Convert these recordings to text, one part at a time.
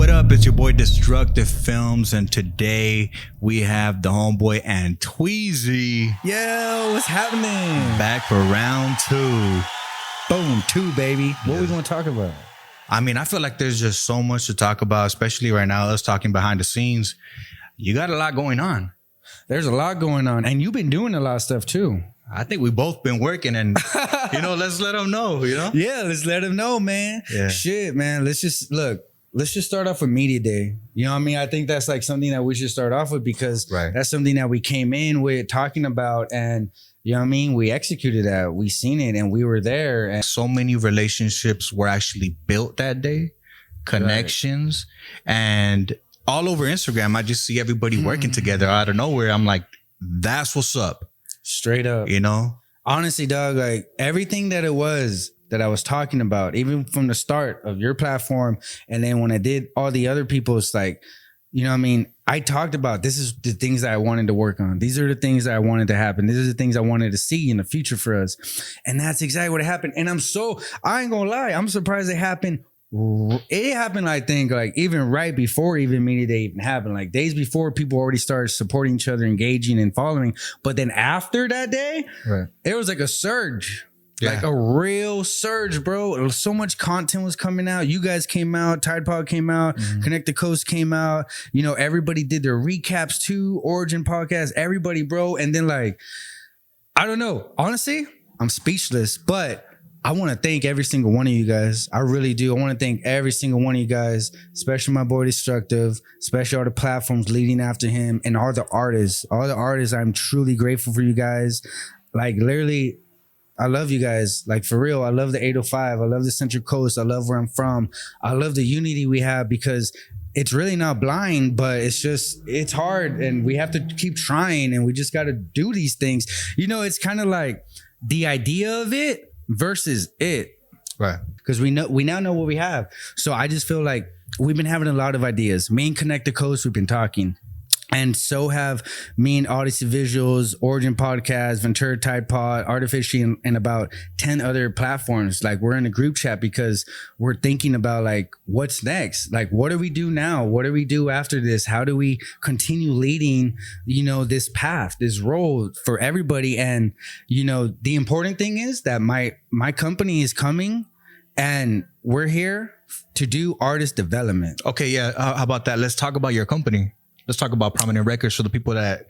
What up? It's your boy Destructive Films, and today we have the homeboy Antweezy Yo, what's happening? back for round two. Boom, 2, baby. What we gonna talk about? I mean, I feel like there's just so much to talk about, especially right now, us talking behind the scenes. You got a lot going on. There's a lot going on, and you've been doing a lot of stuff too. I think we both been working, and let's let them know, Yeah, let's let them know, man. Yeah. Shit, man. Let's just start off with Media Day. You know what I mean? I think that's like something that we should start off with because that's something that we came in with talking about, and you know what I mean? We executed that. We seen it and we were there. And so many relationships were actually built that day, connections, and all over Instagram, I just see everybody working together out of nowhere. I'm like, that's what's up. Straight up. Honestly, dog, like everything that it was that I was talking about, even from the start of your platform, and then when I did all the other people, it's like, you know what I mean? I talked about this is the things that I wanted to work on. These are the things that I wanted to happen. These are the things I wanted to see in the future for us. And that's exactly what happened. And I ain't gonna lie, I'm surprised it happened. It happened, I think, like even right before even Media Day even happened, like days before, people already started supporting each other, engaging and following. But then after that day, it was like a surge. Like a real surge, bro. So much content was coming out. You guys came out. Tide Pod came out. Connect the Coast came out. You know, everybody did their recaps too. Origin podcast, everybody, bro. And then like, I don't know. Honestly, I'm speechless, but I want to thank every single one of you guys. I really do. I want to thank every single one of you guys, especially my boy Destructive, especially all the platforms leading after him, and all the artists. All the artists, I'm truly grateful for you guys. Like literally, I love you guys. Like for real, I love the 805. I love the Central Coast. I love where I'm from. I love the unity we have because it's really not blind, but it's hard and we have to keep trying and we just got to do these things. You know, it's kind of like the idea of it versus it. Right. Because we now know what we have. So I just feel like we've been having a lot of ideas. Me and Connect the Coast, we've been talking. And so have me and Odyssey Visuals, Origin Podcast, Ventura Tide Pod, Artificially, and about 10 other platforms. Like we're in a group chat because we're thinking about like, what's next? Like, what do we do now? What do we do after this? How do we continue leading, this path, this role for everybody? And, the important thing is that my company is coming and we're here to do artist development. Okay. Yeah. How about that? Let's talk about your company. Let's talk about Prominent Records for the people that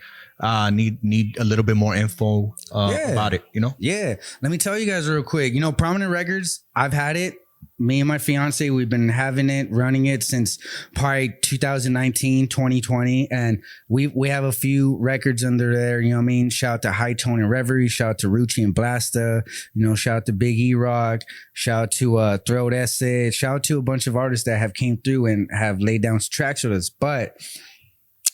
need a little bit more info about it, Yeah. Let me tell you guys real quick. Prominent Records, I've had it. Me and my fiance, we've been having it, running it since probably 2019, 2020. And we have a few records under there. You know what I mean? Shout out to High Tone and Reverie. Shout out to Rucci and Blasta. Shout out to Big E-Rock. Shout out to Throat Essay. Shout out to a bunch of artists that have came through and have laid down some tracks with us. But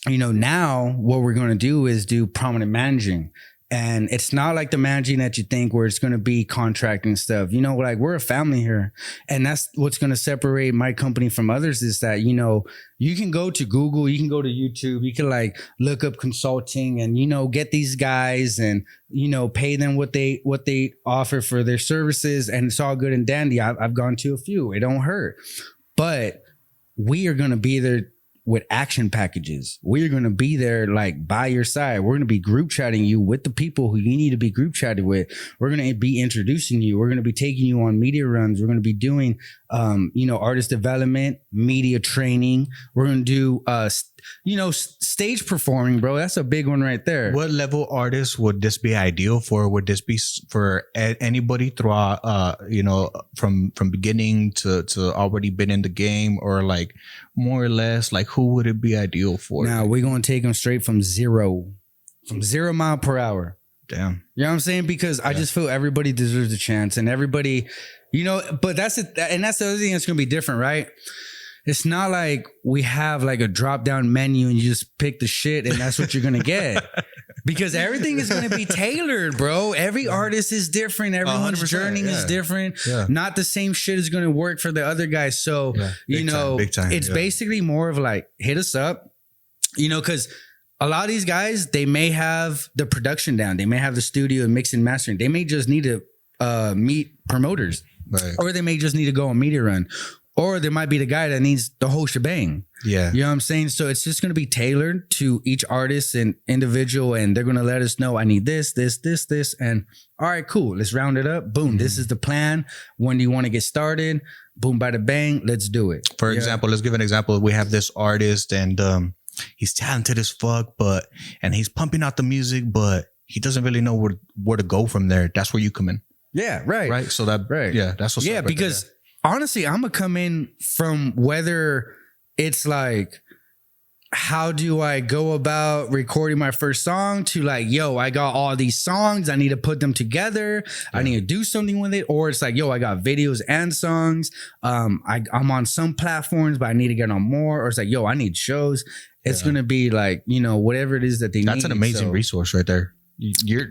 now what we're going to do is do prominent managing. And it's not like the managing that you think where it's going to be contracting stuff. Like we're a family here. And that's what's going to separate my company from others is that, you can go to Google, you can go to YouTube, you can like look up consulting and, get these guys and, pay them what they offer for their services. And it's all good and dandy. I've gone to a few. It don't hurt. But we are going to be there with action packages. We're going to be there like by your side. We're going to be group chatting you with the people who you need to be group chatted with. We're going to be introducing you. We're going to be taking you on media runs. We're going to be doing, artist development, media training. We're going to do, stage performing, bro. That's a big one right there. What level artists would this be ideal for? Would this be for anybody throughout, from beginning to already been in the game, or like more or less, like who would it be ideal for? Now we're going to take them straight from 0 mile per hour. Damn. You know what I'm saying? Because I just feel everybody deserves a chance and everybody, but that's it. And that's the other thing that's going to be different, right? It's not like we have like a drop down menu and you just pick the shit and that's what you're going to get. Because everything is going to be tailored, bro. Every artist is different. Everyone's journey is different. Yeah. Not the same shit is going to work for the other guys. So, big time. It's basically more of like, hit us up, because a lot of these guys, they may have the production down. They may have the studio and mix and mastering. They may just need to meet promoters. Right. Or they may just need to go on media run. Or there might be the guy that needs the whole shebang. Yeah. You know what I'm saying? So it's just going to be tailored to each artist and individual. And they're going to let us know, I need this. And all right, cool. Let's round it up. Boom. This is the plan. When do you want to get started? Boom, bada bang. Let's do it. For example, let's give an example. We have this artist and he's talented as fuck, and he's pumping out the music, but he doesn't really know where to go from there. That's where you come in. Yeah, right. Right. So that, right. Yeah, that's what's yeah, up right because there. honestly, I'm gonna come in from whether it's like, how do I go about recording my first song to like, yo, I got all these songs, I need to put them together, I need to do something with it. Or it's like, yo, I got videos and songs. I'm on some platforms, but I need to get on more. Or it's like, yo, I need shows. It's gonna be like, you know, whatever it is that they need. That's an amazing resource right there.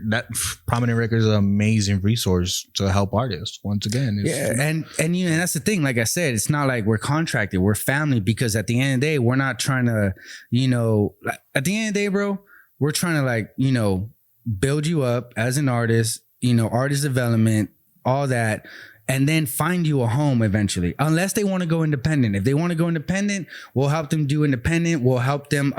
That Prominent Records is an amazing resource to help artists. Once again, and that's the thing. Like I said, it's not like we're contracted. We're family, because at the end of the day, we're not trying to, you know, at the end of the day, bro, we're trying to like, you know, build you up as an artist, you know, artist development, all that. And then find you a home eventually, unless they want to go independent. If they want to go independent, we'll help them do independent. We'll help them,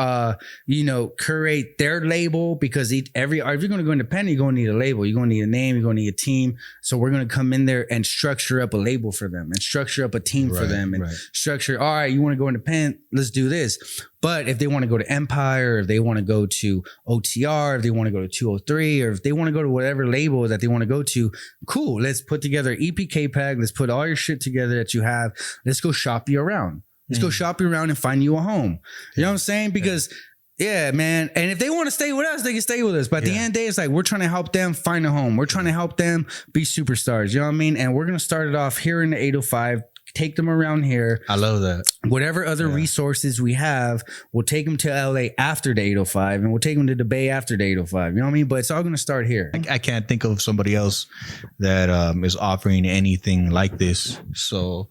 you know, curate their label, because if you're going to go independent, you're going to need a label. You're going to need a name. You're going to need a team. So we're going to come in there and structure up a label for them and structure up a team for them and structure. All right, you want to go independent? Let's do this. But if they want to go to Empire, if they want to go to OTR, if they want to go to 203, or if they want to go to whatever label that they want to go to, cool. Let's put together an EPK pack. Let's put all your shit together that you have. Let's go shop you around. Let's go shop you around and find you a home. You know what I'm saying? Because yeah, man. And if they want to stay with us, they can stay with us. But at the end of the day, it's like, we're trying to help them find a home. We're trying to help them be superstars. You know what I mean? And we're going to start it off here in the 805. Take them around here. I love that. Whatever other resources we have, we'll take them to LA after the 805, and we'll take them to the Bay after the 805. You know what I mean? But it's all going to start here. I can't think of somebody else that is offering anything like this. So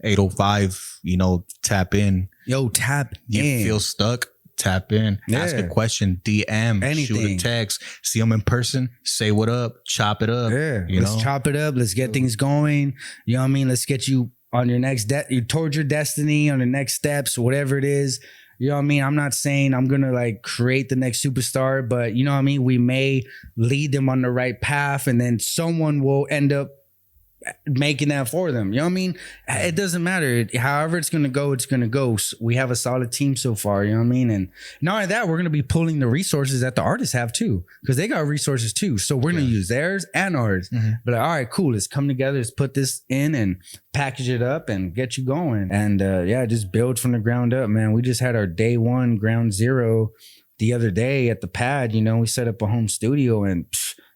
805, you know, tap in. Yo, tap in. You feel stuck? Tap in. Ask a question. DM. Anything. Shoot a text. See them in person. Say what up. Chop it up. Yeah. Let's chop it up. Let's get things going. You know what I mean? Let's get you on your next towards your destiny, on the next steps, whatever it is. You know what I mean? I'm not saying I'm going to like create the next superstar, but you know what I mean? We may lead them on the right path, and then someone will end up making that for them. You know what I mean? It doesn't matter. However it's going to go, it's going to go. We have a solid team so far. You know what I mean? And not only that, we're going to be pulling the resources that the artists have too, because they got resources too. So we're going to use theirs and ours. But like, all right, cool. Let's come together. Let's put this in and package it up and get you going. And just build from the ground up, man. We just had our day one ground zero the other day at the pad. You know, we set up a home studio, and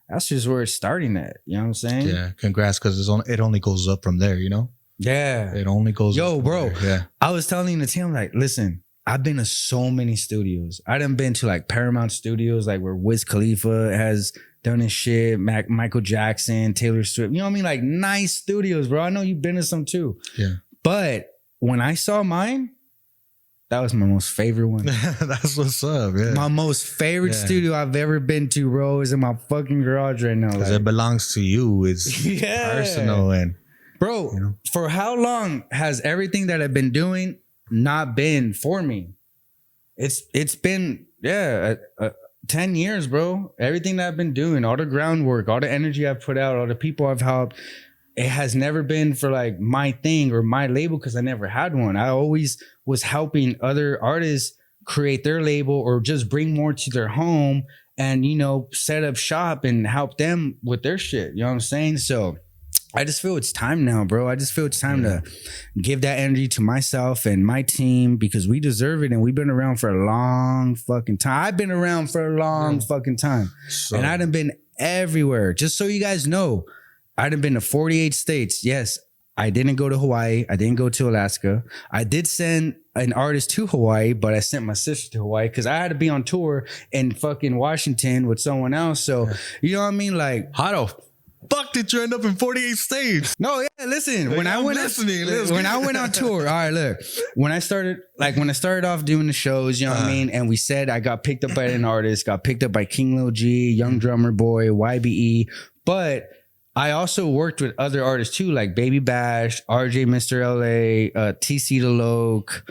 that's just where it's starting at. You know what I'm saying? Yeah. Congrats, because it only goes up from there, you know? Yeah. It only goes up. Yo, bro. There. Yeah. I was telling the team, like, listen, I've been to so many studios. I done been to like Paramount Studios, like where Wiz Khalifa has done his shit, Michael Jackson, Taylor Swift. You know what I mean? Like nice studios, bro. I know you've been to some too. Yeah. But when I saw mine, that was my most favorite one. That's what's up. Yeah. My most favorite studio I've ever been to, bro, is in my fucking garage right now. Because it belongs to you. It's personal. And bro, you know, for how long has everything that I've been doing not been for me? It's been 10 years, bro. Everything that I've been doing, all the groundwork, all the energy I've put out, all the people I've helped, it has never been for like my thing or my label, because I never had one. I always was helping other artists create their label or just bring more to their home and, you know, set up shop and help them with their shit. You know what I'm saying? So I just feel it's time now, bro. I just feel it's time to give that energy to myself and my team, because we deserve it. And we've been around for a long fucking time. I've been around for a long fucking time. And I done been everywhere. Just so you guys know, I done been to 48 states. Yes, I didn't go to Hawaii. I didn't go to Alaska. I did send an artist to Hawaii, but I sent my sister to Hawaii because I had to be on tour in fucking Washington with someone else. So, you know what I mean? Like, how the fuck did you end up in 48 states? No, yeah, listen. When I went on tour, all right, look. When I started off doing the shows, you know what I mean? And we said I got picked up by an artist, got picked up by King Lil G, Young Drummer Boy, YBE, but I also worked with other artists too, like Baby Bash, RJ Mr. LA, TC DeLoke,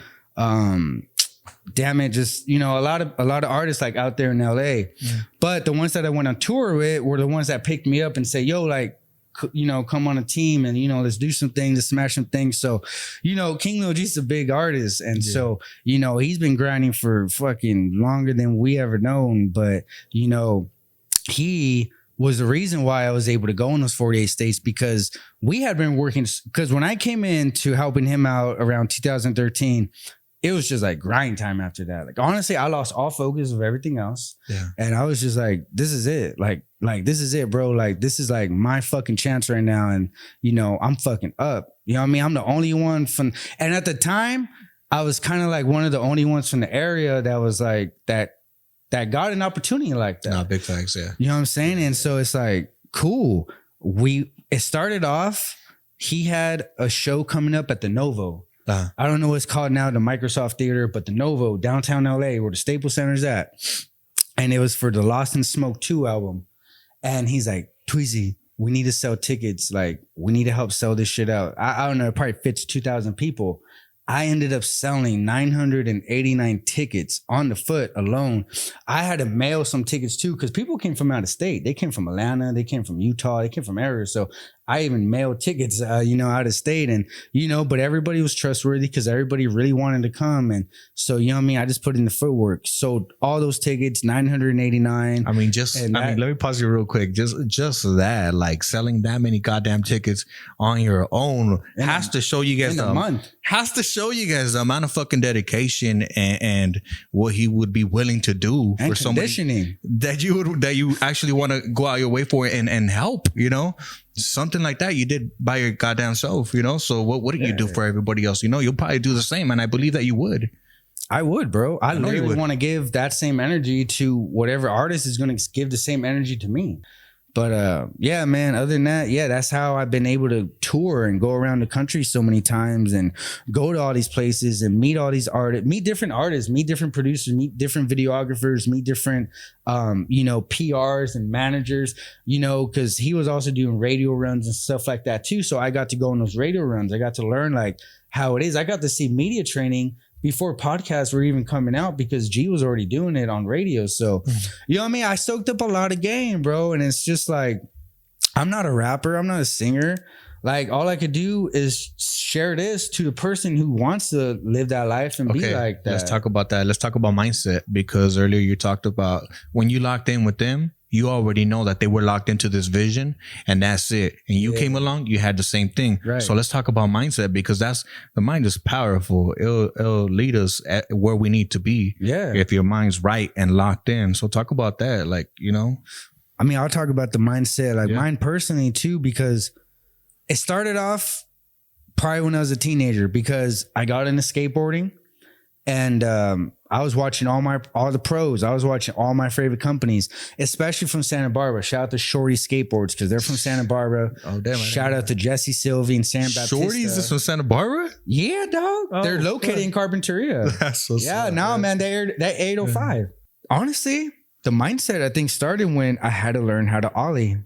damn it, just a lot of artists like out there in LA. Yeah. But the ones that I went on tour with were the ones that picked me up and say, yo, like, come on a team and let's do some things, let's smash some things. So King Lil G's a big artist, and so he's been grinding for fucking longer than we ever known. But he was the reason why I was able to go in those 48 states, because we had been working. Because when I came in to helping him out around 2013, it was just like grind time after that. Like, honestly, I lost all focus of everything else. Yeah. And I was just like, this is it. Like, this is it, bro. Like, this is like my fucking chance right now. And, I'm fucking up. You know what I mean? I'm the only one and at the time, I was kind of like one of the only ones from the area that was like, that got an opportunity like that. No, big facts, yeah. You know what I'm saying? And so it's like, cool. It started off, he had a show coming up at the Novo. I don't know what it's called now, the Microsoft Theater, but the Novo, downtown LA, where the Staples Center's at. And it was for the Lost in Smoke 2 album. And he's like, Tweezy, we need to sell tickets. Like, we need to help sell this shit out. I don't know, it probably fits 2,000 people. I ended up selling 989 tickets on the foot alone. I had to mail some tickets too, because people came from out of state. They came from Atlanta. They came from Utah. They came from areas. So I even mailed tickets, out of state. And, but everybody was trustworthy because everybody really wanted to come. And so, I just put in the footwork. Sold all those tickets, 989. I mean, let me pause you real quick. Just that, like selling that many goddamn tickets on your own has to show you guys the amount of fucking dedication and what he would be willing to do and for somebody that you actually want to go out your way for and help, something like that you did by your goddamn self, so what did you do for everybody else? You'll probably do the same, and I believe that you would. I would, bro. I literally want to give that same energy to whatever artist is going to give the same energy to me. But yeah, man, other than that, yeah, that's how I've been able to tour and go around the country so many times and go to all these places and meet all these artists, meet different producers, meet different videographers, meet different, PRs and managers, because he was also doing radio runs and stuff like that too. So I got to go on those radio runs. I got to learn like how it is. I got to see media training before podcasts were even coming out, because G was already doing it on radio. So, you know what I mean? I soaked up a lot of game, bro. And it's just like, I'm not a rapper. I'm not a singer. Like, all I could do is share this to the person who wants to live that life and be like that. Let's talk about that. Let's talk about mindset, because earlier you talked about when you locked in with them, you already know that they were locked into this vision and that's it. And you came along, you had the same thing. Right. So let's talk about mindset, because the mind is powerful. It'll lead us at where we need to be. Yeah. If your mind's right and locked in. So talk about that. Like, I mean, I'll talk about the mindset, like mine personally too, because it started off probably when I was a teenager, because I got into skateboarding and, I was watching all the pros. I was watching all my favorite companies, especially from Santa Barbara. Shout out to Shorty Skateboards, because they're from Santa Barbara. Oh, damn. Shout out to Jesse Sylvie and Sam Baptista. Shorty's is from Santa Barbara? Yeah, dog. They're located in Carpinteria. That's so sad. Man, they're 805. Honestly, the mindset I think started when I had to learn how to ollie,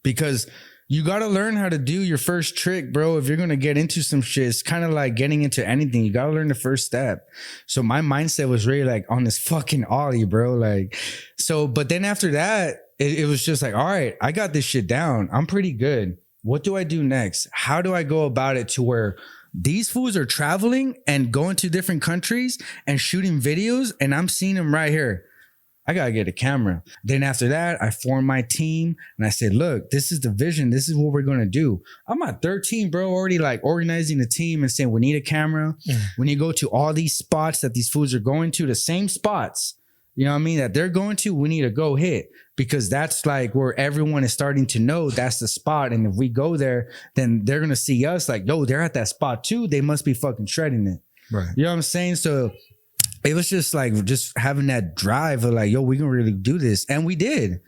because you got to learn how to do your first trick, bro. If you're going to get into some shit, it's kind of like getting into anything. You got to learn the first step. So my mindset was really like on this fucking ollie, bro. Like, so, but then after that, it was just like, all right, I got this shit down. I'm pretty good. What do I do next? How do I go about it to where these fools are traveling and going to different countries and shooting videos, and I'm seeing them right here? I got to get a camera. Then after that, I formed my team and I said, look, this is the vision. This is what we're going to do. I'm at 13, bro, already like organizing the team and saying, we need a camera. We need to go to all these spots that these fools are going to, the same spots, you know what I mean, that they're going to, we need to go hit, because that's like where everyone is starting to know that's the spot. And if we go there, then they're going to see us like, yo, they're at that spot too. They must be fucking shredding it. Right. You know what I'm saying? So it was just like, just having that drive of like, yo, we can really do this. And we did.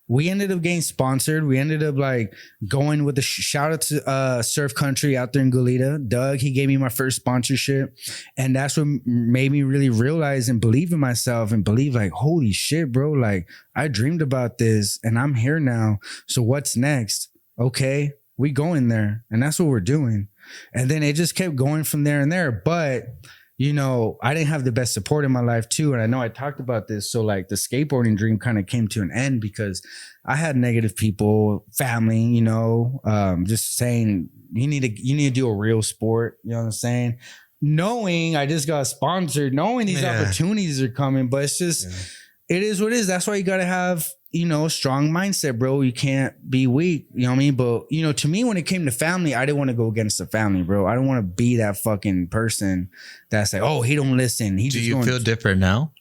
We ended up getting sponsored. We ended up like going with a shout out to Surf Country out there in Goleta. Doug, he gave me my first sponsorship. And that's what made me really realize and believe in myself and believe like, holy shit, bro. Like, I dreamed about this and I'm here now. So what's next? okay, we going there. And that's what we're doing. And then it just kept going from there and there. But, you know, I didn't have the best support in my life too. And I know I talked about this. So like the skateboarding dream kind of came to an end because I had negative people, family, you know, just saying you need to do a real sport. You know what I'm saying? Knowing I just got sponsored, knowing these opportunities are coming, but it's just, it is what it is. That's why you got to have, you know, strong mindset, bro. You can't be weak. You know what I mean? But, you know, to me, when it came to family, I didn't want to go against the family, bro. I don't want to be that fucking person that's like, oh, he don't listen. Do you feel different now?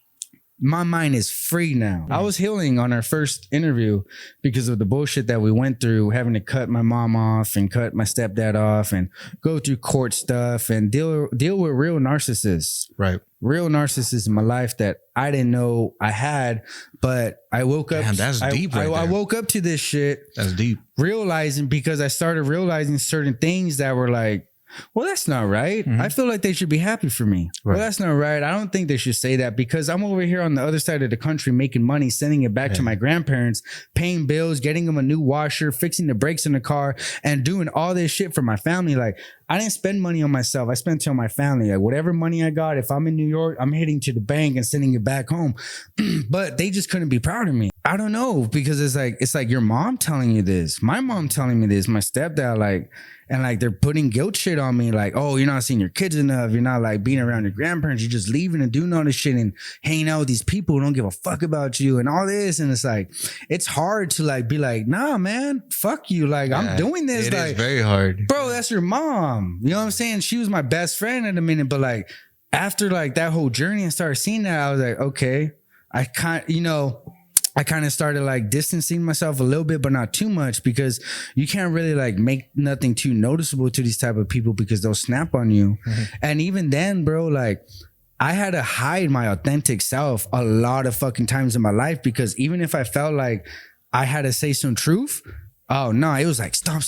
My mind is free now. I was healing on our first interview because of the bullshit that we went through, having to cut my mom off and cut my stepdad off and go through court stuff and deal with real narcissists. Right. Real narcissists in my life that I didn't know I had, but I woke up. Damn, that's deep right I there. woke up to this shit. That's deep. Realizing, because I started realizing certain things that were like, well, that's not right. I feel like they should be happy for me. Right. Well, that's not right. I don't think they should say that because I'm over here on the other side of the country making money, sending it back to my grandparents, paying bills, getting them a new washer, fixing the brakes in the car, and doing all this shit for my family. Like, I didn't spend money on myself. I spent it on my family. Like, whatever money I got, if I'm in New York, I'm heading to the bank and sending it back home. But they just couldn't be proud of me. I don't know, because it's like your mom telling you this, my mom telling me this, my stepdad, like, and like they're putting guilt shit on me, like, oh, you're not seeing your kids enough, you're not like being around your grandparents, you're just leaving and doing all this shit and hanging out with these people who don't give a fuck about you and all this. And it's like, it's hard to like be like, nah, man, fuck you, like, I'm doing this. It like, is very hard, bro. That's your mom, you know what I'm saying? She was my best friend at a minute, but like after like that whole journey and started seeing that, I was like, okay, I kind of started like distancing myself a little bit, but not too much, because you can't really like make nothing too noticeable to these type of people because they'll snap on you. And even then, bro, like I had to hide my authentic self a lot of fucking times in my life, because even if I felt like I had to say some truth, oh no, it was like stop.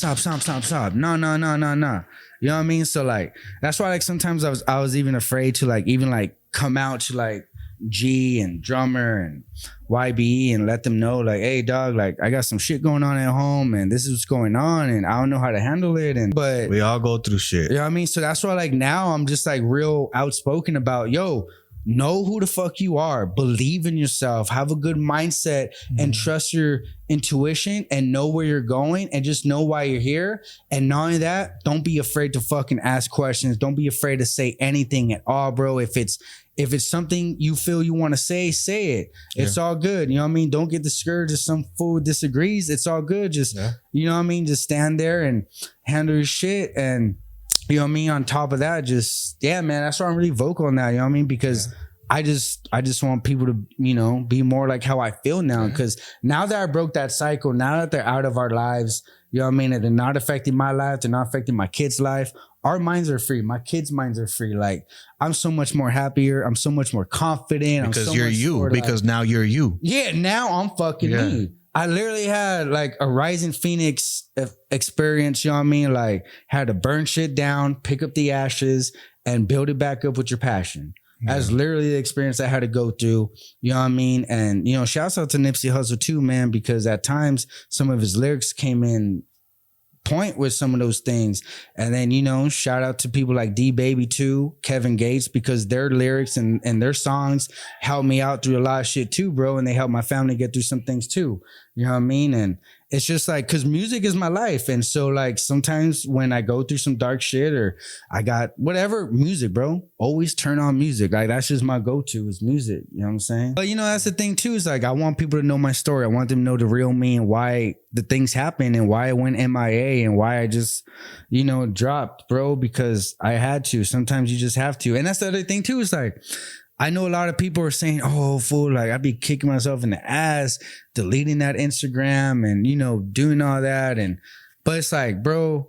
No. You know what I mean? So like that's why like sometimes I was even afraid to like even like come out to like G and Drummer and YBE and let them know like, hey dog, like I got some shit going on at home and this is what's going on and I don't know how to handle it. And but we all go through shit. You know what I mean? So that's why like now I'm just like real outspoken about, yo, know who the fuck you are, believe in yourself, have a good mindset and trust your intuition and know where you're going and just know why you're here. And not only that, don't be afraid to fucking ask questions. Don't be afraid to say anything at all, bro. If it's something you feel you want to say it. It's all good. You know what I mean? Don't get discouraged if some fool disagrees. It's all good. Just, you know what I mean? Just stand there and handle your shit. And you know what I mean? On top of that, just, yeah, man, that's why I'm really vocal on that. You know what I mean? Because I just want people to, you know, be more like how I feel now. Because now that I broke that cycle, now that they're out of our lives, you know what I mean? And they're not affecting my life. They're not affecting my kids' life. Our minds are free. My kids' minds are free. Like I'm so much more happier. I'm so much more confident. Because you're you. Because now you're you. Yeah. Now I'm fucking me. I literally had like a Rising Phoenix experience. You know what I mean? Like had to burn shit down, pick up the ashes and build it back up with your passion. That's literally the experience I had to go through. You know what I mean? And, you know, shouts out to Nipsey Hussle too, man, because at times some of his lyrics came in point with some of those things. And then, you know, shout out to people like D Baby too, Kevin Gates, because their lyrics and their songs helped me out through a lot of shit too, bro. And they helped my family get through some things too. You know what I mean? And it's just like, cause music is my life. And so like sometimes when I go through some dark shit or I got whatever music, bro, always turn on music. Like that's just my go-to is music. You know what I'm saying? But you know, that's the thing too, is like, I want people to know my story. I want them to know the real me and why the things happen and why I went MIA and why I just, you know, dropped, bro, because I had to. Sometimes you just have to. And that's the other thing too, is like, I know a lot of people are saying, oh, fool, like I'd be kicking myself in the ass, deleting that Instagram and, you know, doing all that. But it's like, bro,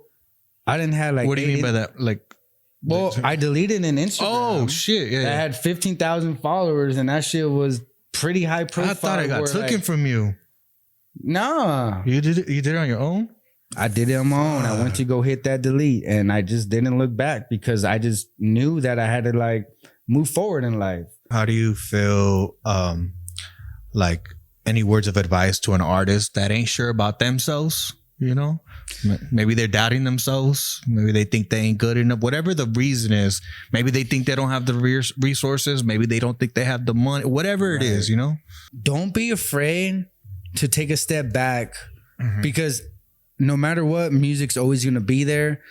I didn't have like. What do you mean by that? Like, well, I deleted an Instagram. Oh, shit. Yeah. That had 15,000 followers and that shit was pretty high profile. I thought I got taken from you. Nah. You did it on your own? I did it on my own. I went to go hit that delete and I just didn't look back because I just knew that I had to like move forward in life. How do you feel like any words of advice to an artist that ain't sure about themselves, you know? Maybe they're doubting themselves. Maybe they think they ain't good enough. Whatever the reason is, maybe they think they don't have the resources. Maybe they don't think they have the money. Whatever it is, you know. Don't be afraid to take a step back, because no matter what, music's always going to be there.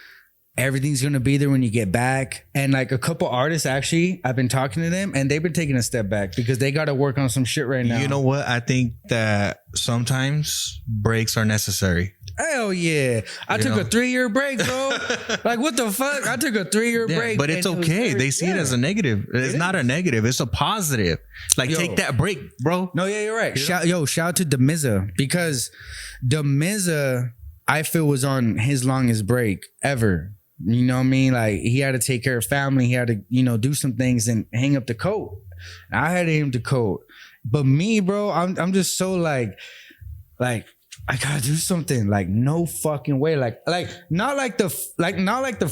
Everything's going to be there when you get back. And like a couple artists, actually, I've been talking to them and they've been taking a step back because they got to work on some shit right now. You know what? I think that sometimes breaks are necessary. Hell yeah. I took a 3-year break, bro. Like, what the fuck? I took a 3-year break. But it's okay. They see it as a negative. It's not a negative. It's a positive. Like, take that break, bro. No, yeah, you're right. Shout out to Demiza, because Demiza, I feel, was on his longest break ever. You know what I mean? Like, he had to take care of family. He had to, you know, do some things and hang up the coat. I had to hang up the coat. But me, bro, I'm just so like I gotta do something. Like, no fucking way. Like not like the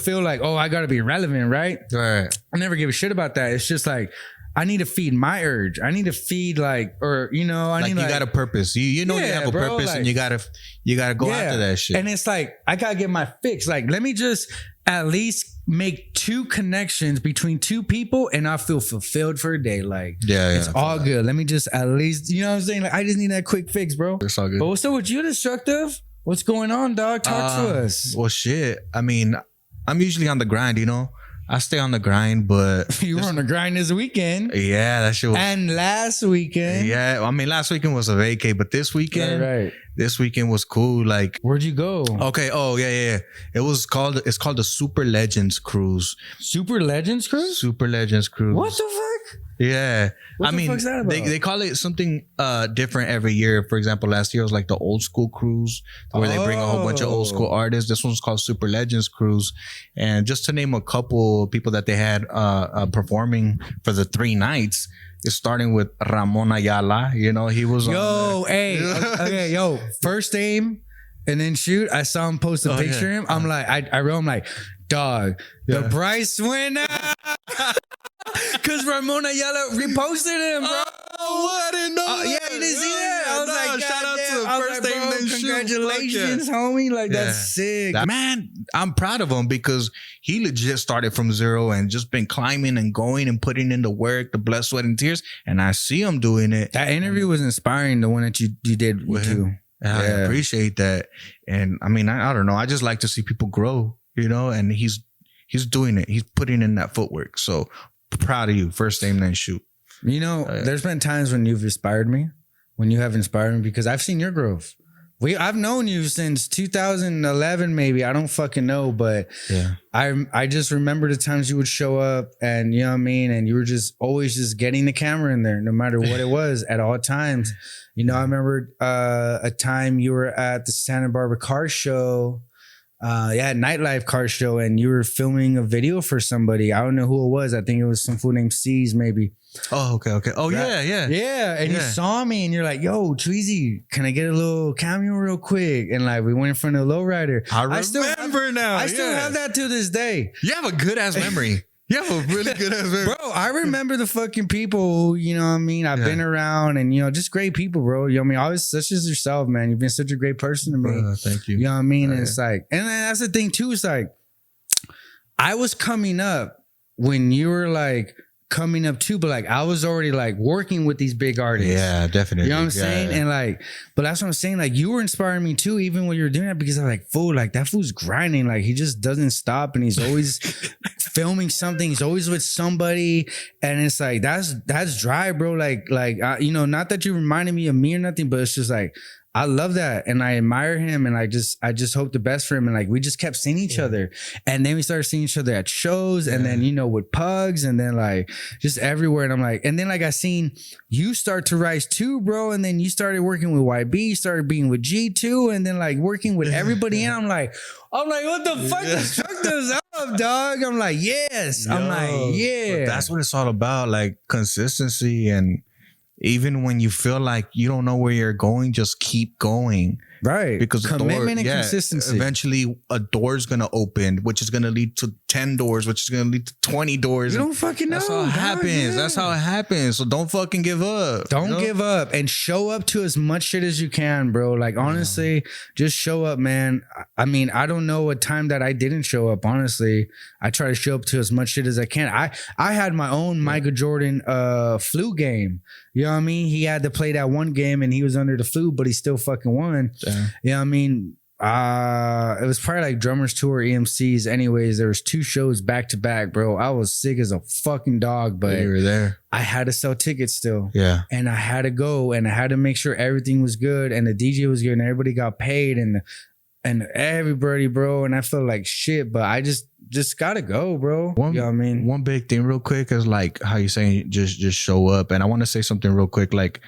feel like, oh, I gotta be relevant, right? Right. I never give a shit about that. It's just like, I need to feed my urge. I need to feed I need you got a purpose. You know, you have a purpose, and you gotta go after that shit. And it's like, I gotta get my fix. Like, let me just at least make 2 connections between 2 people and I feel fulfilled for a day. Like, it's all good. Let me just at least, you know what I'm saying? Like, I just need that quick fix, bro. It's all good. But what's up with you, Destructive? What's going on, dog? Talk to us. Well, shit. I mean, I'm usually on the grind, you know? I stay on the grind, but you were on the grind this weekend. Yeah, that shit was. And last weekend. Yeah, I mean, last weekend was a vacay, but this weekend, right. This weekend was cool. Like, where'd you go? Okay. Oh, yeah. It's called the Super Legends Cruise. Super Legends Cruise? Super Legends Cruise. What the fuck? Yeah. What the fuck's that about? They call it something different every year. For example, last year was like the old school cruise where they bring a whole bunch of old school artists. This one's called Super Legends Cruise. And just to name a couple people that they had performing for the 3 nights, it's starting with Ramon Ayala. You know, he was okay, first aim and then shoot. I saw him post a picture of him. I'm like, I wrote him like, dog, the price went up. Because Ramon Ayala reposted him, bro. Oh, I didn't know that. Yeah, you didn't see that? I was like, shout out to the I was first like, name bro, then shoot. congratulations, homie. Like, that's sick. Man, I'm proud of him because he legit started from zero and just been climbing and going and putting in the work, the blood, sweat, and tears. And I see him doing it. That interview was inspiring, the one that you did with him. I appreciate that. And I mean, I don't know. I just like to see people grow, you know, and he's doing it. He's putting in that footwork. So proud of you. First aim, then shoot. You know, there's been times when you've inspired me, when you have inspired me, because I've seen your growth. I've known you since 2011, maybe. I don't fucking know, but I just remember the times you would show up, and you know what I mean, and you were just always just getting the camera in there, no matter what it was, at all times. You know, I remember a time you were at the Santa Barbara car show. Nightlife car show, and you were filming a video for somebody. I don't know who it was. I think it was some fool named C's, maybe. Oh, okay. Oh, right. Yeah. And you saw me and you're like, yo, Tweezy, can I get a little cameo real quick? And like, we went in front of the lowrider. I still have that to this day. You have a good ass memory. You have a really good ass memory. Bro, I remember the fucking people, you know what I mean? I've been around, and, you know, just great people, bro. You know what I mean? Always such as yourself, man. You've been such a great person to me. Thank you. You know what I mean? And it's like, and then that's the thing too. It's like, I was coming up when you were like coming up too, but like I was already like working with these big artists. Yeah, definitely. You know what I'm saying? And like, but that's what I'm saying. Like, you were inspiring me too, even when you were doing that, because I'm like, fool, like that fool's grinding. Like, he just doesn't stop, and he's always filming something. He's always with somebody, and it's like that's dry, bro. Like you know, not that you reminded me of me or nothing, but it's just like, I love that, and I admire him, and I just hope the best for him. And like, we just kept seeing each other, and then we started seeing each other at shows, and then, you know, with Pugs, and then like just everywhere. And I'm like, and then like I seen you start to rise too, bro. And then you started working with YB, started being with G2, and then like working with everybody. And I'm like, what the fuck? Destructive's up, dog. I'm like, yes. I'm like, yeah. That's what it's all about, like consistency. And even when you feel like you don't know where you're going, just keep going. Right. Because commitment and consistency. Eventually a door's gonna open, which is gonna lead to 10 doors, which is gonna lead to 20 doors. You don't fucking know. That's how it happens. Yeah. That's how it happens. So don't fucking give up. Don't give up, and show up to as much shit as you can, bro. Like, honestly, just show up, man. I mean, I don't know what time that I didn't show up. Honestly, I try to show up to as much shit as I can. I had my own Michael Jordan flu game. You know what I mean? He had to play that one game and he was under the flu, but he still fucking won. Yeah. You know what I mean? It was probably like Drummers Tour EMCs. Anyways, there was 2 shows back to back, bro. I was sick as a fucking dog, but you were there. I had to sell tickets still. Yeah. And I had to go and I had to make sure everything was good and the DJ was good and everybody got paid and everybody, bro. And I felt like shit, but I just gotta go, bro. You know what I mean? One big thing real quick is like how you saying just show up. And I want to say something real quick. Like,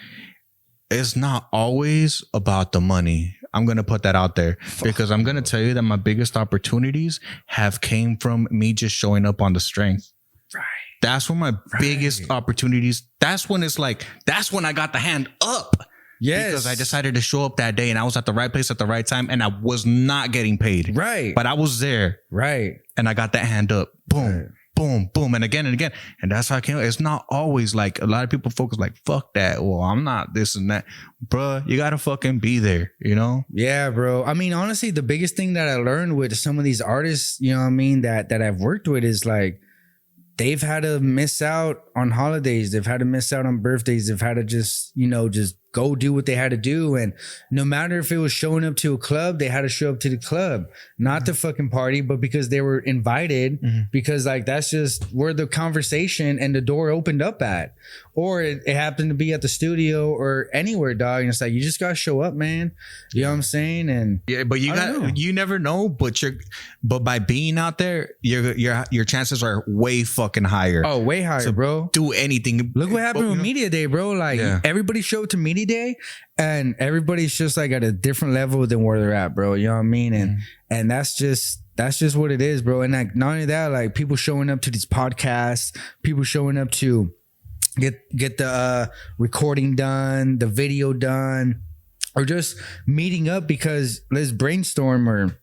it's not always about the money. I'm going to put that out there because I'm going to tell you that my biggest opportunities have came from me just showing up on the strength. Right. That's when my biggest opportunities, that's when I got the hand up. Yes. Because I decided to show up that day and I was at the right place at the right time and I was not getting paid. Right. But I was there. Right. And I got that hand up. Boom. Right. Boom, boom, and again. And that's how I came. It's not always like a lot of people focus like, fuck that. Well, I'm not this and that. Bruh, you gotta fucking be there, you know? Yeah, bro. I mean, honestly, the biggest thing that I learned with some of these artists, you know what I mean, that I've worked with is like, they've had to miss out on holidays. They've had to miss out on birthdays. They've had to just go do what they had to do. And no matter if it was showing up to a club, they had to show up to the club, not to fucking party, but because they were invited, because like, that's just where the conversation and the door opened up at, or it happened to be at the studio or anywhere, dog. And it's like, you just got to show up, man. You know what I'm saying? And yeah, but you never know, but by being out there, your chances are way fucking higher. Oh, way higher, bro. Do anything. Look what happened with Media Day, bro. Like everybody showed to Media Day and everybody's just like at a different level than where they're at, bro. You know what I mean? And that's just what it is, bro. And like, not only that, like people showing up to these podcasts, people showing up to get the recording done, the video done, or just meeting up because let's brainstorm or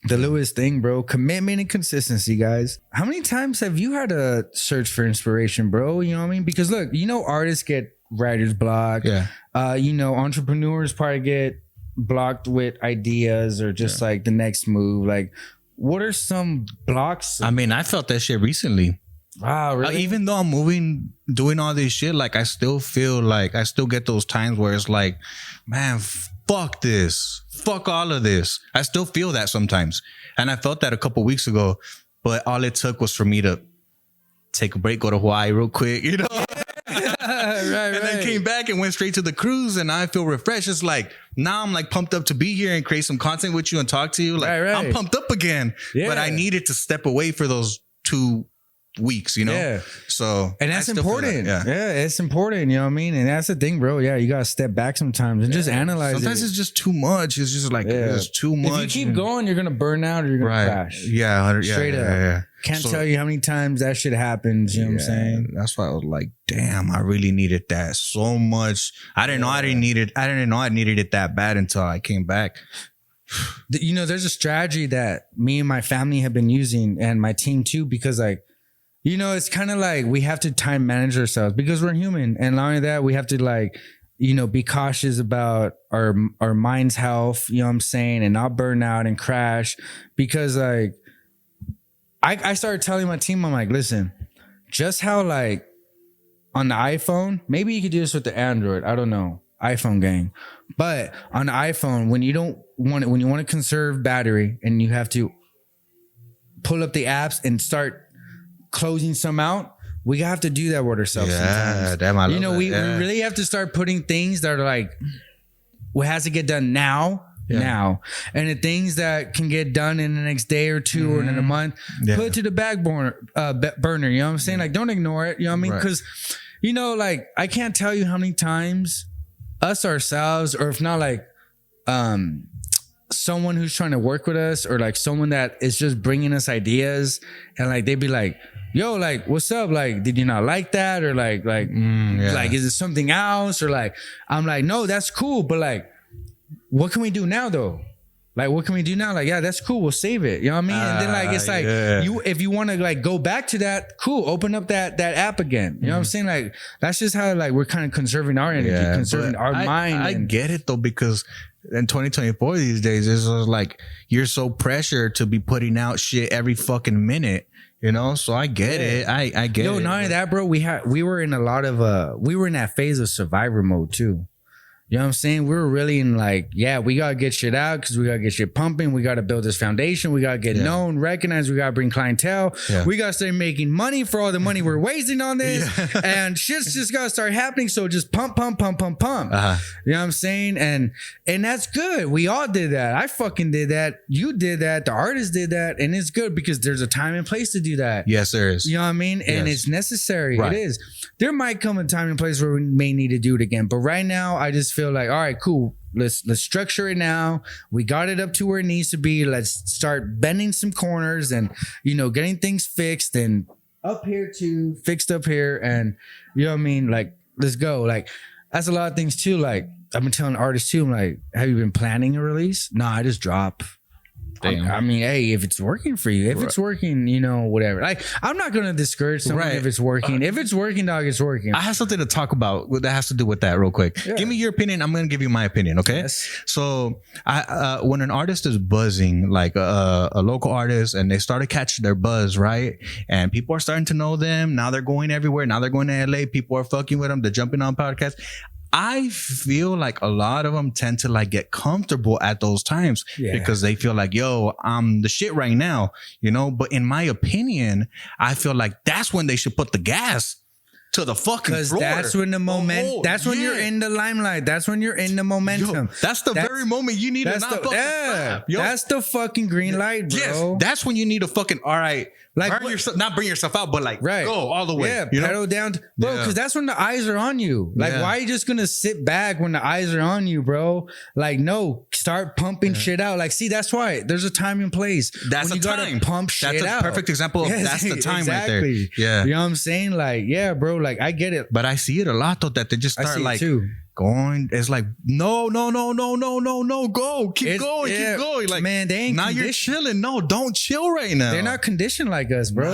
the Lewis thing, bro. Commitment and consistency, guys. How many times have you had to search for inspiration, bro? You know what I mean? Because look, artists get writer's block. Yeah. Entrepreneurs probably get blocked with ideas or just like the next move. Like, what are some blocks? I mean, I felt that shit recently. Wow, really? Even though I'm doing all this shit, like I still feel like I still get those times where it's like, man, fuck this, fuck all of this. I still feel that sometimes. And I felt that a couple weeks ago, but all it took was for me to take a break, go to Hawaii real quick, right, and then came back and went straight to the cruise, and I feel refreshed. It's like now I'm like pumped up to be here and create some content with you and talk to you. Like I'm pumped up again, but I needed to step away for those 2 weeks, Yeah. So and that's important. Yeah, it's important. You know what I mean? And that's the thing, bro. Yeah, you gotta step back sometimes and just analyze. Sometimes it's just too much. It's just like it's too much. If you keep going, you're gonna burn out or you're gonna crash. Yeah, straight up. Yeah. Can't tell you how many times that shit happens. You know what I'm saying? That's why I was like, damn, I really needed that so much. I didn't know I needed it that bad until I came back. There's a strategy that me and my family have been using and my team too, because like, it's kind of like we have to time manage ourselves because we're human. And not only that, we have to like, be cautious about our mind's health, you know what I'm saying? And not burn out and crash because like, I started telling my team, I'm like, listen, just how like on the iPhone, maybe you could do this with the Android. I don't know. iPhone gang. But on the iPhone, when you want to conserve battery and you have to pull up the apps and start closing some out, we have to do that with ourselves sometimes. Damn, I love we really have to start putting things that are like, what has to get done now, and the things that can get done in the next day or two or in a month, put it to the back burner, you know what I'm saying? Like, don't ignore it, you know what I mean? Because, like, I can't tell you how many times us ourselves, or if not like, someone who's trying to work with us or like someone that is just bringing us ideas and like, they'd be like, yo, like, what's up? Like, did you not like that? Or like, is it something else? Or like, I'm like, no, that's cool. But like, what can we do now though? Like, what can we do now? Like, yeah, that's cool. We'll save it. You know what I mean? And then like, it's like if you want to like go back to that, cool. Open up that app again. You know what I'm saying? Like, that's just how like we're kind of conserving our energy, conserving our mind. I get it though, because in 2024 these days, it's like you're so pressured to be putting out shit every fucking minute. You know, so I get it. I get it. Not only that, bro. We were in a lot of we were in that phase of survivor mode too. You know what I'm saying? We were really in like, yeah, we got to get shit out because we got to get shit pumping. We got to build this foundation. We got to get known, recognized. We got to bring clientele. Yeah. We got to start making money for all the money we're wasting on this. Yeah. And shit's just got to start happening. So just pump. You know what I'm saying? And that's good. We all did that. I fucking did that. You did that. The artist did that. And it's good because there's a time and place to do that. Yes, there is. You know what I mean? And it's necessary. Right. It is. There might come a time and place where we may need to do it again. But right now, I just feel like, all right, cool. Let's structure it now. We got it up to where it needs to be. Let's start bending some corners and, you know, getting things fixed and up here too, fixed up here. And you know what I mean? Like, let's go. Like, that's a lot of things too. Like, I've been telling artists too, I'm like, have you been planning a release? No, I just drop. I mean, hey, if it's working for you, if it's working, you know, whatever. Like, I'm not going to discourage someone if it's working. If it's working, dog, it's working. I have something to talk about that has to do with that real quick. Yeah. Give me your opinion. I'm going to give you my opinion. Okay. Yes. So when an artist is buzzing, like a local artist, and they start to catch their buzz, right? And people are starting to know them. Now they're going everywhere. Now they're going to LA. People are fucking with them. They're jumping on podcasts. I feel like a lot of them tend to like get comfortable at those times because they feel like, yo, I'm the shit right now, you know? But in my opinion, I feel like that's when they should put the gas to the fucking floor. That's when the moment, that's when you're in the limelight. That's when you're in the momentum. That's the very moment you need to not fucking stop. That's the fucking green light, bro. Yes, that's when you need to fucking, all right, like not bring yourself out, but like go all the way. Yeah, pedal down, bro. Because that's when the eyes are on you. Like, why are you just gonna sit back when the eyes are on you, bro? Like, no, start pumping shit out. Like, see, that's why there's a time and place. That's when you gotta pump shit out. That's a perfect example of that's the time right there. Yeah, you know what I'm saying? Like, yeah, bro. Like, I get it, but I see it a lot though that they just start like going. It's like no, go, keep going. Like, man, they ain't now you're chilling. No, don't chill right now. They're not conditioned like us, bro.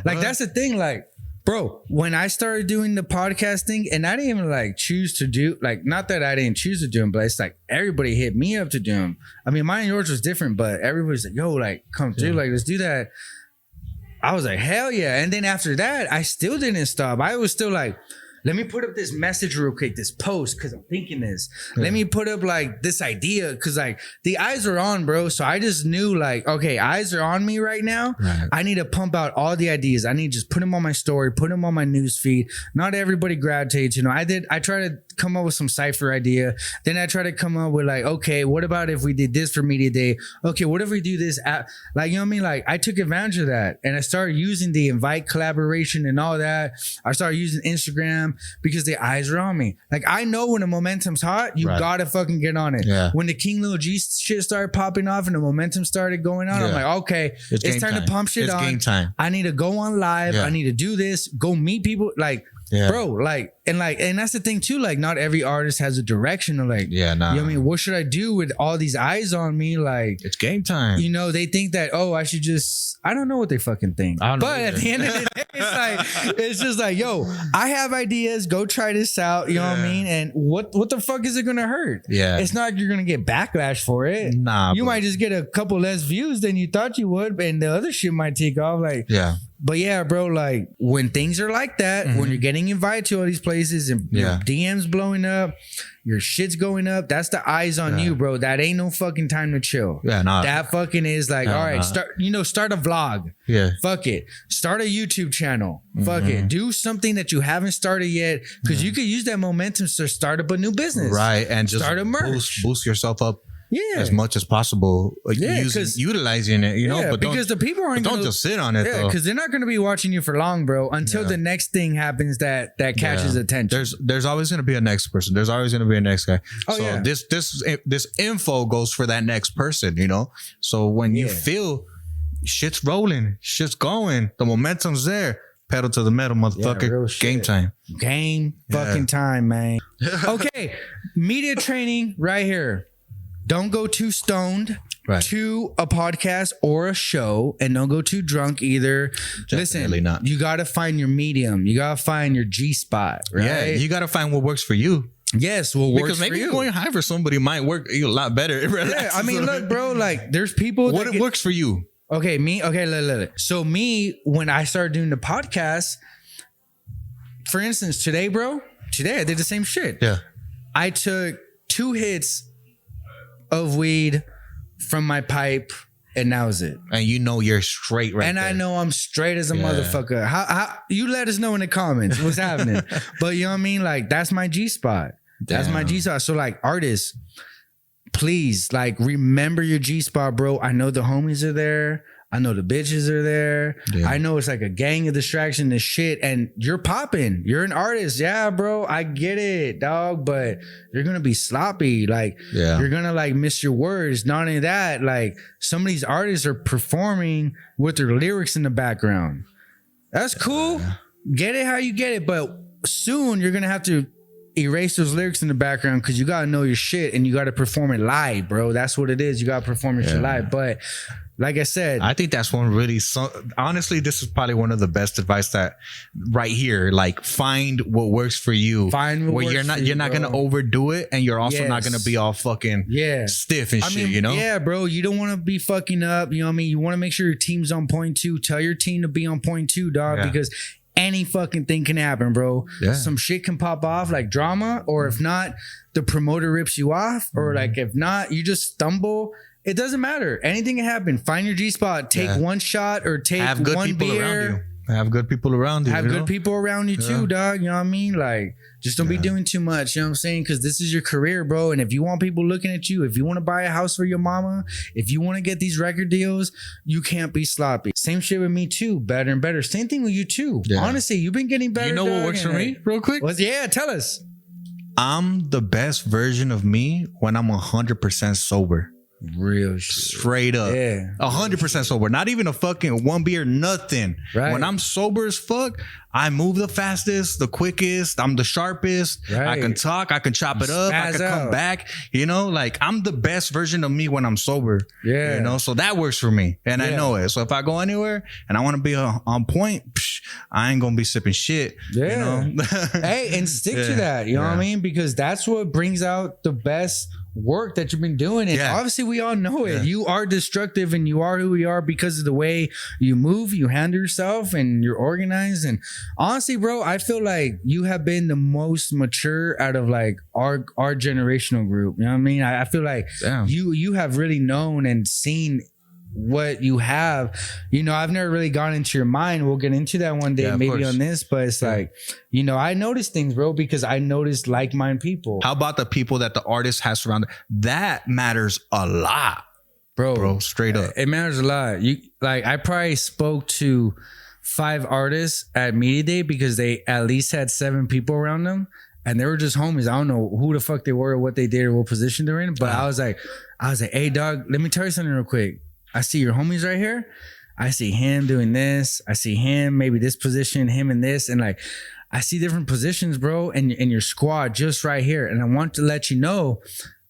Like, that's the thing. Like, bro, when I started doing the podcasting, and I didn't even like choose to do, like, not that I didn't choose to do them, but it's like everybody hit me up to do them. I mean, mine and yours was different, but everybody's like, yo, like, come through, like, let's do that. I was like, hell yeah. And then after that, I still didn't stop. I was still like, let me put up this message real quick, this post, because I'm thinking this. Yeah. Let me put up like this idea, because like the eyes are on, bro. So I just knew like, okay, eyes are on me right now. Right. I need to pump out all the ideas. I need to just put them on my story, put them on my news feed. Not everybody gravitates, you know. I try to come up with some cipher idea. Then I try to come up with like, okay, what about if we did this for Media Day? Okay, what if we do this at, like, you know what I mean? Like, I took advantage of that, and I started using the invite collaboration and all that. I started using Instagram because the eyes are on me. Like, I know when the momentum's hot, you gotta fucking get on it. Yeah. When the King Lil G shit started popping off and the momentum started going on, I'm like, okay, it's time to pump shit on. Game time. I need to go on live. I need to do this. Go meet people. Like, bro, like, and that's the thing too. Like, not every artist has a direction of like, you know what I mean? What should I do with all these eyes on me? Like, it's game time. You know, they think that, oh, I should just, I don't know what they fucking think. But at the end of the day, it's like, it's just like, yo, I have ideas. Go try this out. You know what I mean? And what the fuck is it gonna hurt? Yeah. It's not like you're gonna get backlash for it. Nah. You might just get a couple less views than you thought you would, and the other shit might take off. Like, but yeah, bro, like, when things are like that, when you're getting invited to all these places and your DMs blowing up, your shit's going up, that's the eyes on you, bro. That ain't no fucking time to chill. That fucking is like, all right, start a vlog. Fuck it. Start a YouTube channel. Fuck it. Do something that you haven't started yet, because you could use that momentum to start up a new business. Right. And just start a merch. Boost yourself up. As much as possible, utilizing it, you know. But because the people aren't don't just sit on it, though. Because they're not going to be watching you for long, bro. Until the next thing happens that catches attention. There's always going to be a next person. There's always going to be a next guy. This info goes for that next person, you know. So when you feel shit's rolling, shit's going, the momentum's there. Pedal to the metal, motherfucker. Game time. Game fucking time, man. Okay, media training right here. don't go too stoned Right. to a podcast or a show, and don't go too drunk either. Definitely Listen, not. you got to find your medium. You got to find your G spot, right? Yeah, you got to find what works for you. Yes, what works Because maybe for you. going high for somebody might work a lot better. Yeah, I mean, look, bro, like there's people what works for you. Okay, look. So me, when I started doing the podcast, for instance, today I did the same shit. Yeah. I took 2 hits of weed from my pipe, and that was it. And you know you're straight right And there. I know I'm straight as a motherfucker. How you let us know in the comments what's happening. But you know what I mean? Like, that's my G spot. That's my G spot. So like, artists, please, like, remember your G spot, bro. I know the homies are there. I know the bitches are there. Yeah. I know it's like a gang of distraction and shit. And you're popping. You're an artist. Yeah, bro. I get it, dog. But you're going to be sloppy. Like, you're going to like miss your words. Not only that, like, some of these artists are performing with their lyrics in the background. That's cool. Get it how you get it. But soon you're going to have to erase those lyrics in the background because you got to know your shit and you got to perform it live, bro. That's what it is. You got to perform it live. But like I said, I think that's one really, honestly, this is probably one of the best advice that right here, like, find what works for you. Find what where works you're not going to overdo it. And you're also not going to be all fucking stiff and shit, you know? Yeah, bro. You don't want to be fucking up. You know what I mean? You want to make sure your team's on point too. Tell your team to be on point too, dog, because any fucking thing can happen, bro. Yeah. Some shit can pop off like drama, or if not, the promoter rips you off, or like if not, you just stumble. It doesn't matter. Anything can happen. Find your G spot. Take one shot or take Have good one people beer. around you. Have good people around you. Have good people around you too, dog. You know what I mean? Like, just don't be doing too much. You know what I'm saying? Because this is your career, bro. And if you want people looking at you, if you want to buy a house for your mama, if you want to get these record deals, you can't be sloppy. Same shit with me too. Better and better. Same thing with you too. Yeah. Honestly, you've been getting better. You know what works for me, real quick? Yeah, tell us. I'm the best version of me when I'm 100% sober. Real shit. Straight up. Yeah. 100% sober. Not even a fucking one beer, nothing. Right. When I'm sober as fuck, I move the fastest, the quickest. I'm the sharpest. Right. I can talk. I can chop it up. I can come back. You know, like, I'm the best version of me when I'm sober. Yeah. You know, so that works for me. And I know it. So if I go anywhere and I want to be on point, I ain't going to be sipping shit. Yeah. You know? Hey, and stick to that. You know what I mean? Because that's what brings out the best work that you've been doing. And obviously we all know it. You are destructive and you are who you are because of the way you move, you handle yourself, and you're organized. And honestly, bro, I feel like you have been the most mature out of like our generational group. You know what I mean? I feel like you have really known and seen what you have. You know, I've never really gone into your mind. We'll get into that one day, maybe on this, but it's like, you know, I notice things, bro, because I notice like-minded people. How about the people that the artist has surrounded? That matters a lot, bro. Straight up, it matters a lot. You like, I probably spoke to 5 artists at Media Day because they at least had 7 people around them. And they were just homies. I don't know who the fuck they were, or what they did, or what position they're in. But I was like, hey, dog, let me tell you something real quick. I see your homies right here. I see him doing this. I see him, maybe this position, him and this. And like, I see different positions, bro, and your squad just right here. And I want to let you know,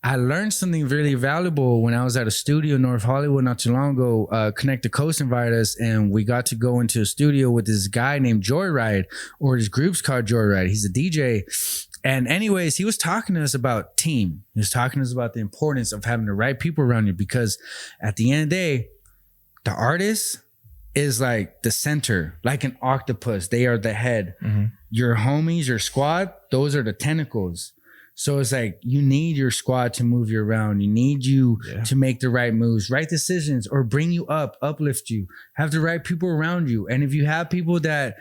I learned something really valuable when I was at a studio in North Hollywood not too long ago. Connect the Coast invited us, and we got to go into a studio with this guy named Joyride, or his group's called Joyride. He's a DJ. And anyways, he was talking to us about team. He was talking to us about the importance of having the right people around you, because at the end of the day, the artist is like the center, like an octopus. They are the head. Mm-hmm. Your homies, your squad, those are the tentacles. So it's like, you need your squad to move you around. You need you to make the right moves, right decisions, or bring you up, uplift you, have the right people around you. And if you have people that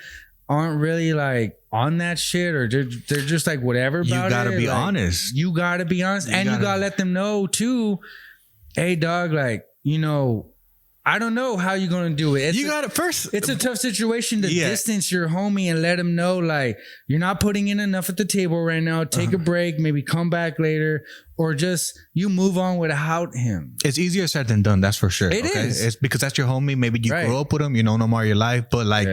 aren't really like on that shit, or they're just like whatever about it, you gotta be honest. You gotta be honest. And you gotta let them know too, hey dog, like, you know, I don't know how you're gonna do it. It's a tough situation to distance your homie and let him know, like, you're not putting in enough at the table right now. Take a break, maybe come back later, or just you move on without him. It's easier said than done, that's for sure. It is. It's because that's your homie. Maybe you grew up with him, you know him all your life, but like,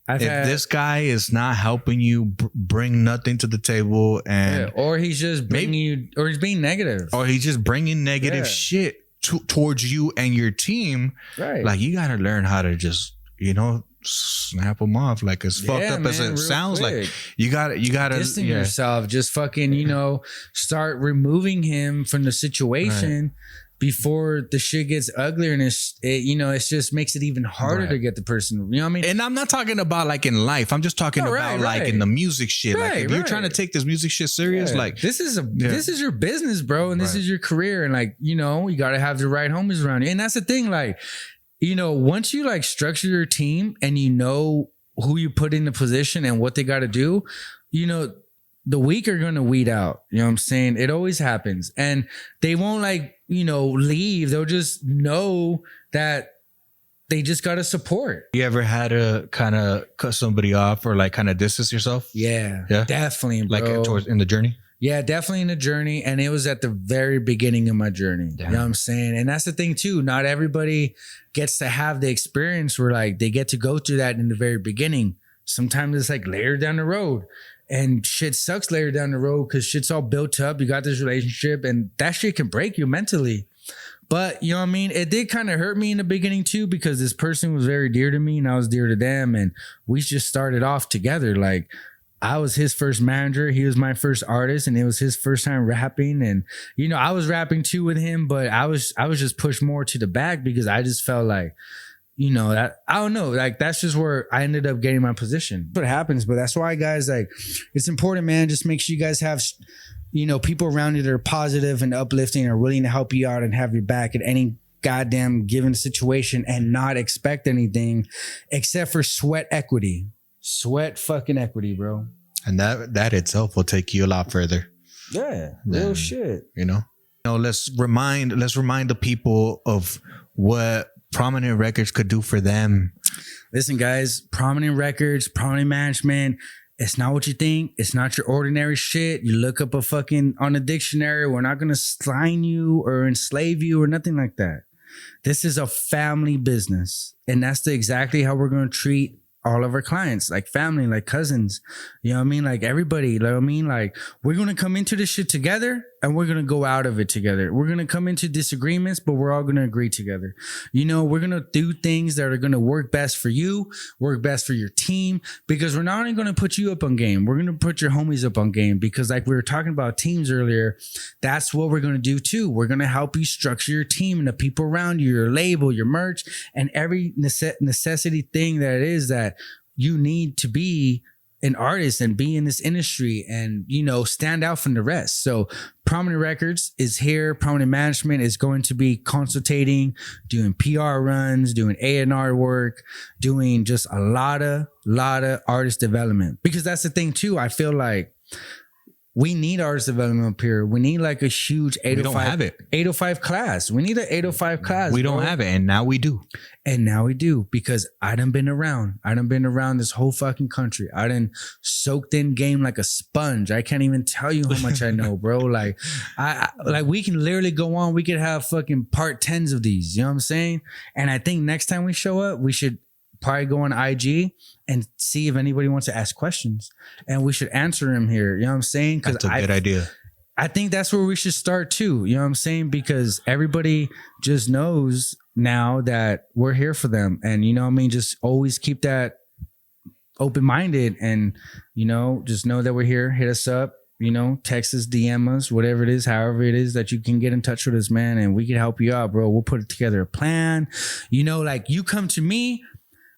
If this guy is not helping you bring nothing to the table, and or he's just bringing you, or he's being negative, or he's just bringing negative shit towards you and your team, right? Like, you got to learn how to just, snap them off. Like, as fucked up as it sounds, quick. like you got to distance yourself. Just fucking, start removing him from the situation before the shit gets uglier, and it just makes it even harder to get the person. You know what I mean? And I'm not talking about like in life. I'm just talking about like in the music shit. Like, if you're trying to take this music shit serious, like this is your business, bro, and this is your career, and like you got to have the right homies around you. And that's the thing, like. Once you like structure your team and you know who you put in the position and what they got to do, the weak are going to weed out. You know what I'm saying? It always happens. And they won't leave. They'll just know that they just got to support. You ever had to kind of cut somebody off or like kind of distance yourself? Yeah, definitely, bro. Like towards in the journey? Yeah, definitely in the journey. And it was at the very beginning of my journey. Damn. You know what I'm saying? And that's the thing too. Not everybody gets to have the experience where like they get to go through that in the very beginning. Sometimes it's like later down the road, and shit sucks later down the road because shit's all built up. You got this relationship and that shit can break you mentally. But you know what I mean? It did kind of hurt me in the beginning too, because this person was very dear to me and I was dear to them. And we just started off together. Like, I was his first manager. He was my first artist, and it was his first time rapping. And, I was rapping too with him, but I was just pushed more to the back because I just felt like, that I don't know, like that's just where I ended up getting my position. That's what happens. But that's why, guys, like, it's important, man. Just make sure you guys have, people around you that are positive and uplifting and are willing to help you out and have your back at any goddamn given situation, and not expect anything except for sweat equity. Sweat fucking equity, bro. And that itself will take you a lot further. Yeah, real shit. Let's remind the people of what Prominent Records could do for them. Listen, guys, Prominent Records, Prominent Management. It's not what you think. It's not your ordinary shit. You look up on a dictionary. We're not gonna slime you or enslave you or nothing like that. This is a family business, and that's exactly how we're gonna treat all of our clients, like family, like cousins, you know what I mean? Like everybody, you know what I mean? Like, we're going to come into this shit together and we're going to go out of it together. We're going to come into disagreements, but we're all going to agree together. We're going to do things that are going to work best for you, work best for your team, because we're not only going to put you up on game, we're going to put your homies up on game, because like we were talking about teams earlier, that's what we're going to do too. We're going to help you structure your team and the people around you, your label, your merch, and every necessity thing that it is that you need to be an artist and be in this industry and, stand out from the rest. So Prominent Records is here. Prominent Management is going to be consultating, doing PR runs, doing A&R work, doing just a lot of artist development. Because that's the thing too. I feel like we need artist development up here. We need like a huge 805. We don't have it. 805 class. We need an 805 class. We don't have it. And now we do. Because I done been around. I done been around this whole fucking country. I done soaked in game like a sponge. I can't even tell you how much I know, bro. Like, I we can literally go on. We could have fucking part 10s of these. You know what I'm saying? And I think next time we show up, we should probably go on IG and see if anybody wants to ask questions, and we should answer them here. You know what I'm saying? That's a good idea. I think that's where we should start too. You know what I'm saying? Because everybody just knows now that we're here for them. And you know what I mean? Just always keep that open-minded and, just know that we're here. Hit us up, text us, DM us, whatever it is, however it is that you can get in touch with us, man. And we can help you out, bro. We'll put together a plan. Like you come to me,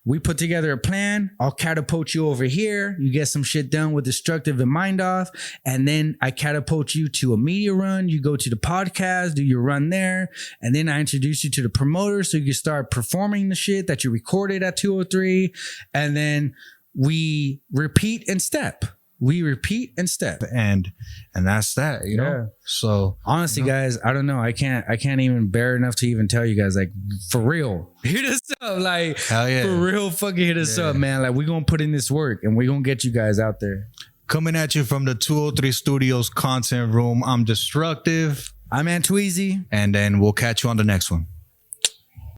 we put together a plan. I'll catapult you over here. You get some shit done with Destructive and Mind Off. And then I catapult you to a media run. You go to the podcast, do your run there. And then I introduce you to the promoter so you can start performing the shit that you recorded at 203. And then we repeat and step. And that's that, So honestly, guys, I don't know. I can't even bear enough to even tell you guys, like, for real, hit us up. Like, hell yeah. For real, fucking hit us up, man. Like, we're going to put in this work and we're going to get you guys out there. Coming at you from the 203 Studios content room. I'm Destructive. I'm Antweezy. And then we'll catch you on the next one.